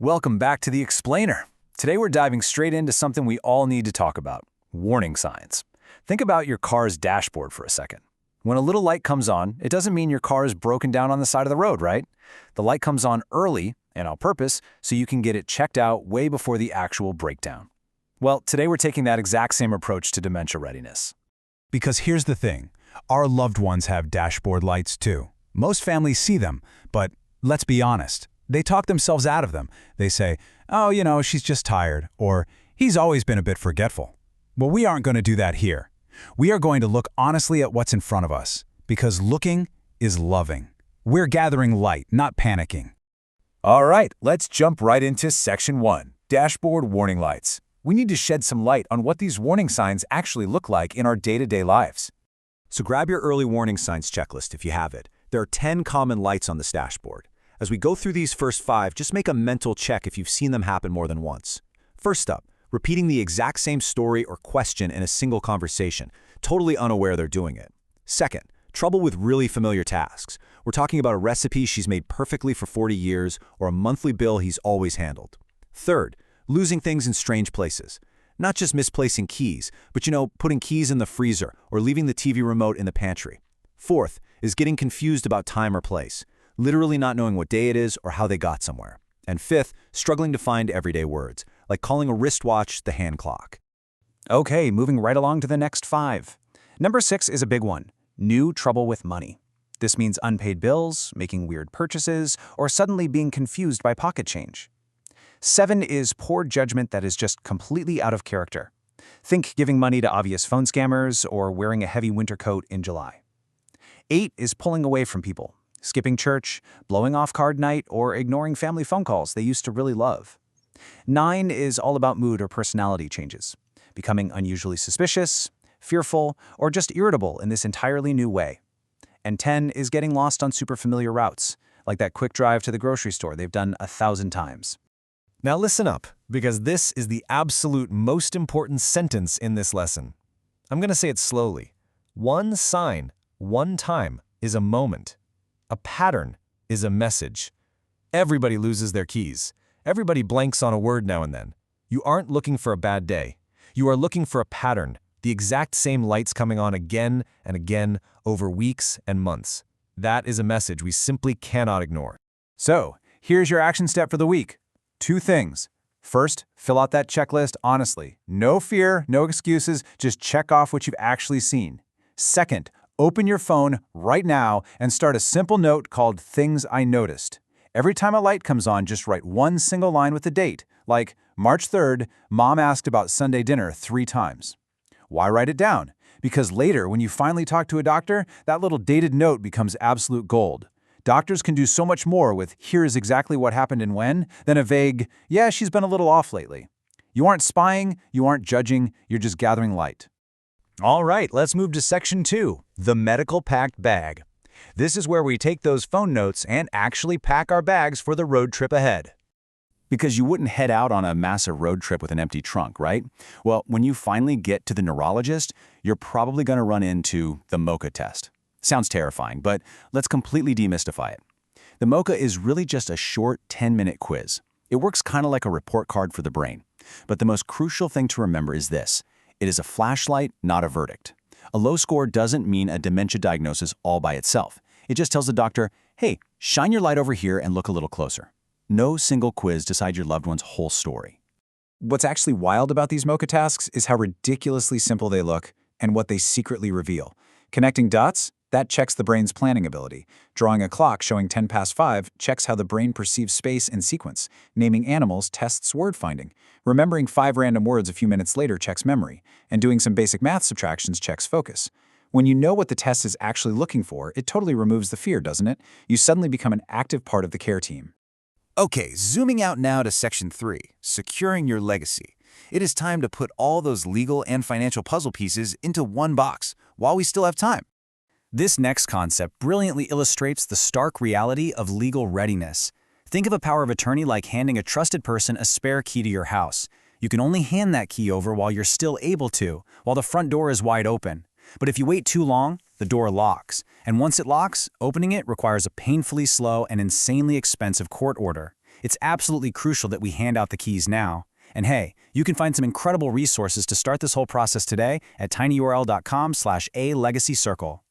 Welcome back to The Explainer. Today we're diving straight into something we all need to talk about, warning signs. Think about your car's dashboard for a second. When a little light comes on, it doesn't mean your car is broken down on the side of the road, right? The light comes on early and on purpose so you can get it checked out way before the actual breakdown. Well, today we're taking that exact same approach to dementia readiness. Because here's the thing, our loved ones have dashboard lights too. Most families see them, but let's be honest, they talk themselves out of them. They say, oh, she's just tired, or he's always been a bit forgetful. Well, we aren't going to do that here. We are going to look honestly at what's in front of us, because looking is loving. We're gathering light, not panicking. All right, let's jump right into Section 1, Dashboard Warning Lights. We need to shed some light on what these warning signs actually look like in our day-to-day lives. So grab your early warning signs checklist if you have it. There are 10 common lights on this dashboard. As we go through these first 5, just make a mental check if you've seen them happen more than once. First up, repeating the exact same story or question in a single conversation, totally unaware they're doing it. Second, trouble with really familiar tasks. We're talking about a recipe she's made perfectly for 40 years or a monthly bill he's always handled. Third, losing things in strange places. Not just misplacing keys, but putting keys in the freezer or leaving the TV remote in the pantry. Fourth is getting confused about time or place, literally not knowing what day it is or how they got somewhere. And fifth, struggling to find everyday words, like calling a wristwatch the hand clock. Okay, moving right along to the next 5. Number 6 is a big one, new trouble with money. This means unpaid bills, making weird purchases, or suddenly being confused by pocket change. 7 is poor judgment that is just completely out of character. Think giving money to obvious phone scammers or wearing a heavy winter coat in July. 8 is pulling away from people, skipping church, blowing off card night, or ignoring family phone calls they used to really love. 9 is all about mood or personality changes, becoming unusually suspicious, fearful, or just irritable in this entirely new way. And 10 is getting lost on super familiar routes, like that quick drive to the grocery store they've done 1,000 times. Now listen up, because this is the absolute most important sentence in this lesson. I'm going to say it slowly. One sign, one time, is a moment. A pattern is a message. Everybody loses their keys. Everybody blanks on a word now and then. You aren't looking for a bad day. You are looking for a pattern, the exact same lights coming on again and again over weeks and months. That is a message we simply cannot ignore. So, here's your action step for the week. 2 things. First, fill out that checklist honestly. No fear, no excuses, just check off what you've actually seen. Second, open your phone right now and start a simple note called Things I Noticed. Every time a light comes on, just write one single line with the date, like March 3rd, Mom asked about Sunday dinner 3 times. Why write it down? Because later, when you finally talk to a doctor, that little dated note becomes absolute gold. Doctors can do so much more with "here's exactly what happened and when" than a vague, "yeah, she's been a little off lately." You aren't spying, you aren't judging, you're just gathering light. All right, let's move to Section 2, the medical packed bag. This is where we take those phone notes and actually pack our bags for the road trip ahead. Because you wouldn't head out on a massive road trip with an empty trunk, right? Well, when you finally get to the neurologist, you're probably going to run into the MoCA test. Sounds terrifying, but let's completely demystify it. The MoCA is really just a short 10-minute quiz. It works kind of like a report card for the brain. But the most crucial thing to remember is this. It is a flashlight, not a verdict. A low score doesn't mean a dementia diagnosis all by itself. It just tells the doctor, hey, shine your light over here and look a little closer. No single quiz decides your loved one's whole story. What's actually wild about these MoCA tasks is how ridiculously simple they look and what they secretly reveal. Connecting dots? That checks the brain's planning ability. Drawing a clock showing 10 past 5 checks how the brain perceives space and sequence. Naming animals tests word finding. Remembering 5 random words a few minutes later checks memory. And doing some basic math subtractions checks focus. When you know what the test is actually looking for, it totally removes the fear, doesn't it? You suddenly become an active part of the care team. Okay, zooming out now to Section 3, Securing Your Legacy. It is time to put all those legal and financial puzzle pieces into one box while we still have time. This next concept brilliantly illustrates the stark reality of legal readiness. Think of a power of attorney like handing a trusted person a spare key to your house. You can only hand that key over while you're still able to, while the front door is wide open. But if you wait too long, the door locks. And once it locks, opening it requires a painfully slow and insanely expensive court order. It's absolutely crucial that we hand out the keys now. And hey, you can find some incredible resources to start this whole process today at tinyurl.com/a-legacy-circle.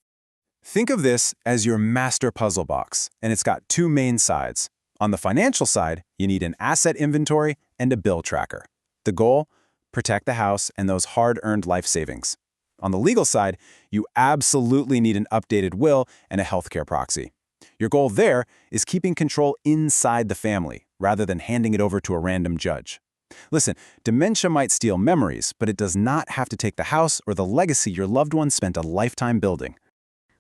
Think of this as your master puzzle box, and it's got two main sides. On the financial side, you need an asset inventory and a bill tracker. The goal? Protect the house and those hard-earned life savings. On the legal side, you absolutely need an updated will and a healthcare proxy. Your goal there is keeping control inside the family, rather than handing it over to a random judge. Listen, dementia might steal memories, but it does not have to take the house or the legacy your loved one spent a lifetime building.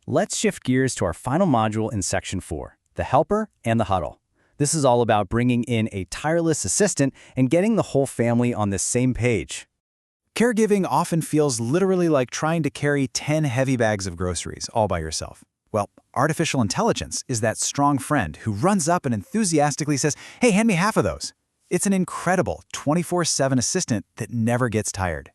Let's shift gears to our final module in Section 4, the helper and the huddle. This is all about bringing in a tireless assistant and getting the whole family on the same page. Caregiving often feels literally like trying to carry 10 heavy bags of groceries all by yourself. Well, artificial intelligence is that strong friend who runs up and enthusiastically says, "Hey, hand me half of those." It's an incredible 24/7 assistant that never gets tired.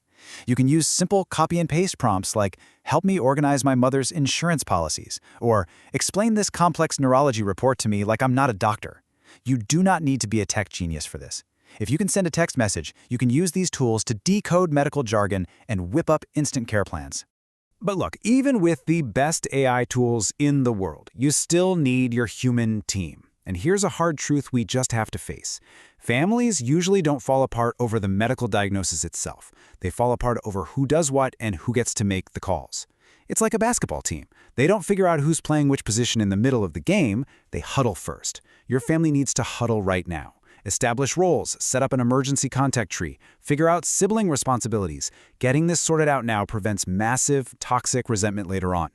You can use simple copy and paste prompts like, "Help me organize my mother's insurance policies," or "Explain this complex neurology report to me like I'm not a doctor." You do not need to be a tech genius for this. If you can send a text message, you can use these tools to decode medical jargon and whip up instant care plans. But look, even with the best AI tools in the world, you still need your human team. And here's a hard truth we just have to face. Families usually don't fall apart over the medical diagnosis itself. They fall apart over who does what and who gets to make the calls. It's like a basketball team. They don't figure out who's playing which position in the middle of the game. They huddle first. Your family needs to huddle right now. Establish roles, set up an emergency contact tree, figure out sibling responsibilities. Getting this sorted out now prevents massive, toxic resentment later on.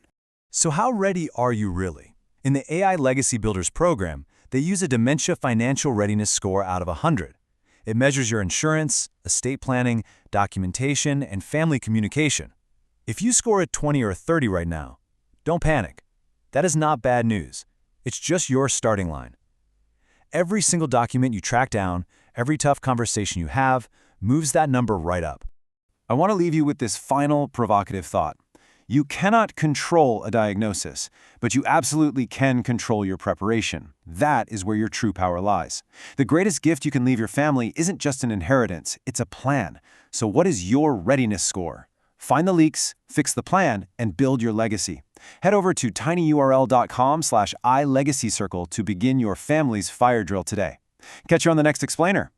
So how ready are you really? In the AI Legacy Builders program, they use a Dementia Financial Readiness score out of 100. It measures your insurance, estate planning, documentation, and family communication. If you score at 20 or 30 right now, don't panic. That is not bad news. It's just your starting line. Every single document you track down, every tough conversation you have, moves that number right up. I want to leave you with this final provocative thought. You cannot control a diagnosis, but you absolutely can control your preparation. That is where your true power lies. The greatest gift you can leave your family isn't just an inheritance, it's a plan. So what is your readiness score? Find the leaks, fix the plan, and build your legacy. Head over to tinyurl.com/iLegacyCircle to begin your family's fire drill today. Catch you on the next explainer.